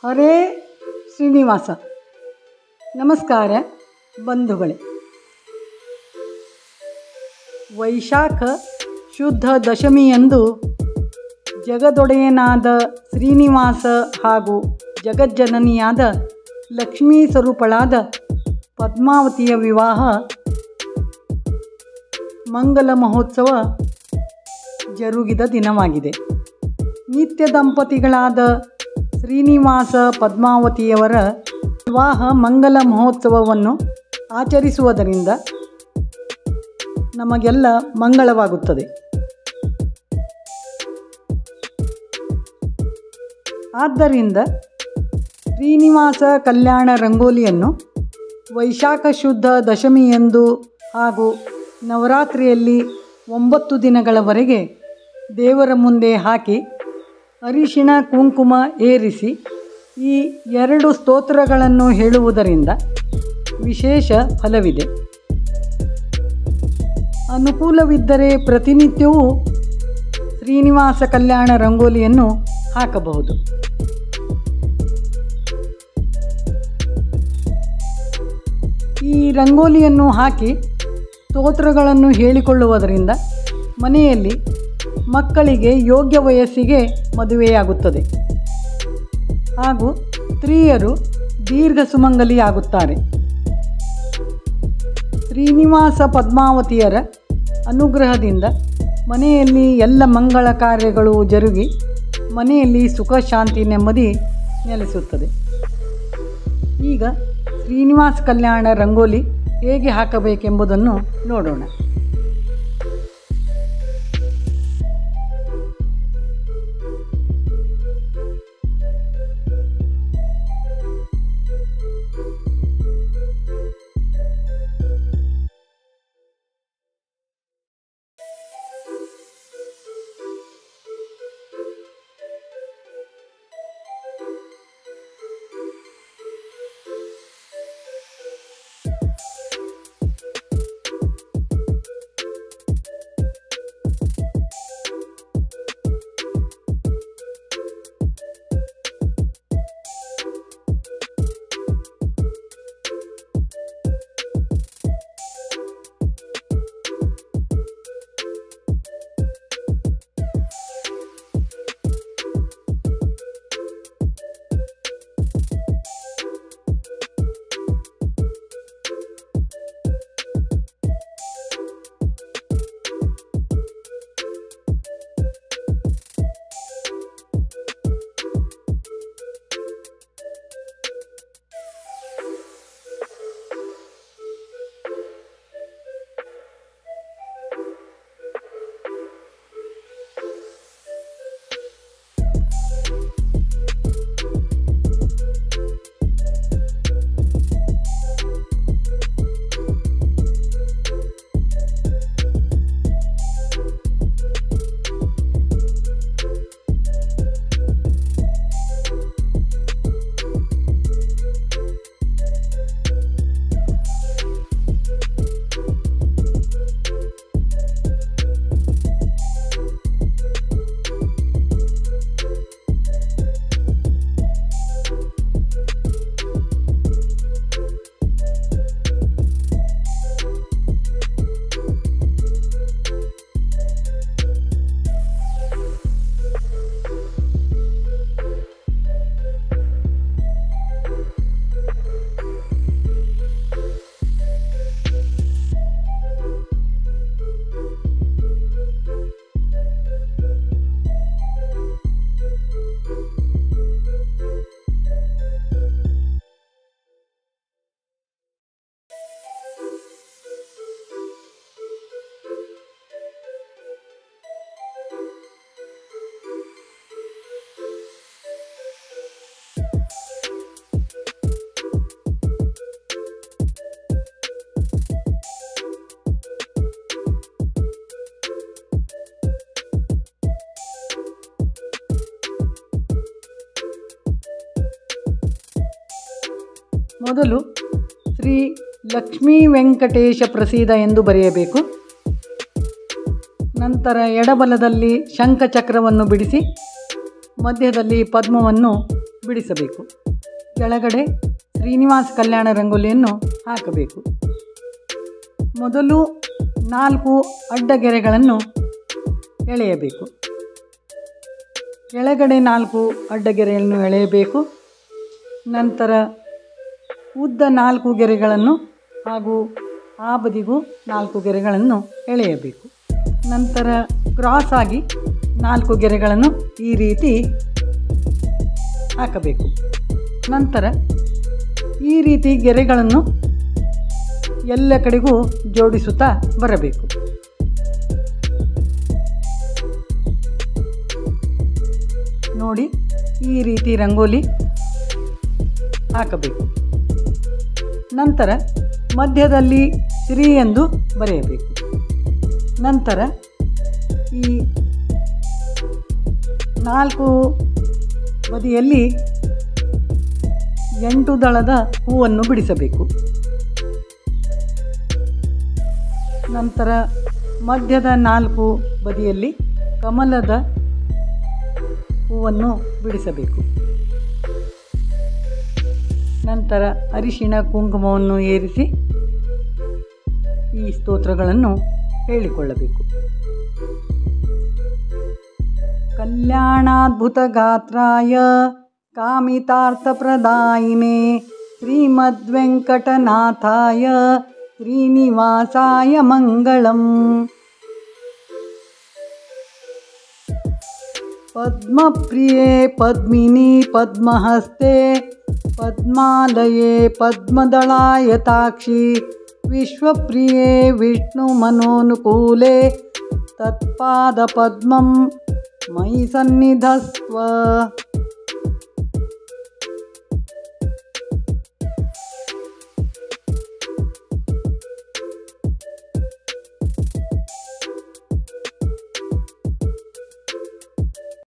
ಹರೇ ಶ್ರೀನಿವಾಸ. ನಮಸ್ಕಾರ ಬಂಧುಗಳೇ. ವೈಶಾಖ ಶುದ್ಧ ದಶಮಿಯಂದು ಜಗದೊಡೆಯನಾದ ಶ್ರೀನಿವಾಸ ಹಾಗೂ ಜಗಜ್ಜನನಿಯಾದ ಲಕ್ಷ್ಮೀ ಸ್ವರೂಪಳಾದ ಪದ್ಮಾವತಿಯ ವಿವಾಹ ಮಂಗಲ ಮಹೋತ್ಸವ ಜರುಗಿದ ದಿನವಾಗಿದೆ. ನಿತ್ಯ ದಂಪತಿಗಳಾದ ಶ್ರೀನಿವಾಸ ಪದ್ಮಾವತಿಯವರ ವಿವಾಹ ಮಂಗಲ ಮಹೋತ್ಸವವನ್ನು ಆಚರಿಸುವುದರಿಂದ ನಮಗೆಲ್ಲ ಮಂಗಳವಾಗುತ್ತದೆ. ಆದ್ದರಿಂದ ಶ್ರೀನಿವಾಸ ಕಲ್ಯಾಣ ರಂಗೋಲಿಯನ್ನು ವೈಶಾಖ ಶುದ್ಧ ದಶಮಿಯಂದು ಹಾಗೂ ನವರಾತ್ರಿಯಲ್ಲಿ 9 ದಿನಗಳವರೆಗೆ ದೇವರ ಮುಂದೆ ಹಾಕಿ ಅರಿಶಿಣ ಕುಂಕುಮ ಏರಿಸಿ ಈ 2 ಸ್ತೋತ್ರಗಳನ್ನು ಹೇಳುವುದರಿಂದ ವಿಶೇಷ ಫಲವಿದೆ. ಅನುಕೂಲವಿದ್ದರೆ ಪ್ರತಿನಿತ್ಯವೂ ಶ್ರೀನಿವಾಸ ಕಲ್ಯಾಣ ರಂಗೋಲಿಯನ್ನು ಹಾಕಬಹುದು. ಈ ರಂಗೋಲಿಯನ್ನು ಹಾಕಿ ಸ್ತೋತ್ರಗಳನ್ನು ಹೇಳಿಕೊಳ್ಳುವುದರಿಂದ ಮನೆಯಲ್ಲಿ ಮಕ್ಕಳಿಗೆ ಯೋಗ್ಯ ವಯಸ್ಸಿಗೆ ಮದುವೆಯಾಗುತ್ತದೆ ಹಾಗೂ ಸ್ತ್ರೀಯರು ದೀರ್ಘ ಸುಮಂಗಲಿಯಾಗುತ್ತಾರೆ. ಶ್ರೀನಿವಾಸ ಪದ್ಮಾವತಿಯರ ಅನುಗ್ರಹದಿಂದ ಮನೆಯಲ್ಲಿ ಎಲ್ಲ ಮಂಗಳ ಕಾರ್ಯಗಳು ಜರುಗಿ ಮನೆಯಲ್ಲಿ ಸುಖ ಶಾಂತಿ ನೆಮ್ಮದಿ ನೆಲೆಸುತ್ತದೆ. ಈಗ ಶ್ರೀನಿವಾಸ ಕಲ್ಯಾಣ ರಂಗೋಲಿ ಹೇಗೆ ಹಾಕಬೇಕೆಂಬುದನ್ನು ನೋಡೋಣ. ಮೊದಲು ಶ್ರೀ ಲಕ್ಷ್ಮೀ ವೆಂಕಟೇಶ ಪ್ರಸೀದ ಎಂದು ಬರೆಯಬೇಕು. ನಂತರ ಎಡಬಲದಲ್ಲಿ ಶಂಖಚಕ್ರವನ್ನು ಬಿಡಿಸಿ ಮಧ್ಯದಲ್ಲಿ ಪದ್ಮವನ್ನು ಬಿಡಿಸಬೇಕು. ಕೆಳಗಡೆ ಶ್ರೀನಿವಾಸ ಕಲ್ಯಾಣ ರಂಗೋಲಿಯನ್ನು ಹಾಕಬೇಕು. ಮೊದಲು 4 ಅಡ್ಡಗೆರೆಗಳನ್ನು ಎಳೆಯಬೇಕು. ಕೆಳಗಡೆ 4 ಅಡ್ಡಗೆರೆಯನ್ನು ಎಳೆಯಬೇಕು. ನಂತರ ಉದ್ದ 4 ಗೆರೆಗಳನ್ನು ಹಾಗೂ ಆ ಬದಿಗೂ 4 ಗೆರೆಗಳನ್ನು ಎಳೆಯಬೇಕು. ನಂತರ ಕ್ರಾಸ್ ಆಗಿ 4 ಗೆರೆಗಳನ್ನು ಈ ರೀತಿ ಹಾಕಬೇಕು. ನಂತರ ಈ ರೀತಿ ಗೆರೆಗಳನ್ನು ಎಲ್ಲ ಕಡೆಗೂ ಜೋಡಿಸುತ್ತಾ ಬರಬೇಕು. ನೋಡಿ, ಈ ರೀತಿ ರಂಗೋಲಿ ಹಾಕಬೇಕು. ನಂತರ ಮಧ್ಯದಲ್ಲಿ ಶ್ರೀ ಎಂದು ಬರೆಯಬೇಕು. ನಂತರ ಈ 4 ಬದಿಯಲ್ಲಿ 8 ದಳದ ಹೂವನ್ನು ಬಿಡಿಸಬೇಕು. ನಂತರ ಮಧ್ಯದ 4 ಬದಿಯಲ್ಲಿ ಕಮಲದ ಹೂವನ್ನು ಬಿಡಿಸಬೇಕು. ನಂತರ ಅರಿಶಿಣ ಕುಂಕುಮವನ್ನು ಏರಿಸಿ ಈ ಸ್ತೋತ್ರಗಳನ್ನು ಹೇಳಿಕೊಳ್ಳಬೇಕು. ಕಲ್ಯಾಣಾದ್ಭುತ ಗಾತ್ರಾಯ ಕಾಮಿತಾರ್ಥಪ್ರದಾಯಿನೇ ಶ್ರೀಮದ್ವೆಂಕಟನಾಥಾಯ ಶ್ರೀನಿವಾಸಾಯ ಮಂಗಳಂ. ಪದ್ಮಪ್ರಿಯೆ ಪದ್ಮಿನಿ ಪದ್ಮಹಸ್ತೆ ಪದ್ಮಾಲಯೇ ಪದ್ಮದಳಾಯತಾಕ್ಷಿ ವಿಶ್ವಪ್ರಿಯೆ ವಿಷ್ಣುಮನೋನುಕೂಲೆ ತತ್ಪಾದ ಪದ್ಮಂ ಮಯಿ ಸನ್ನಿಧಸ್ವ.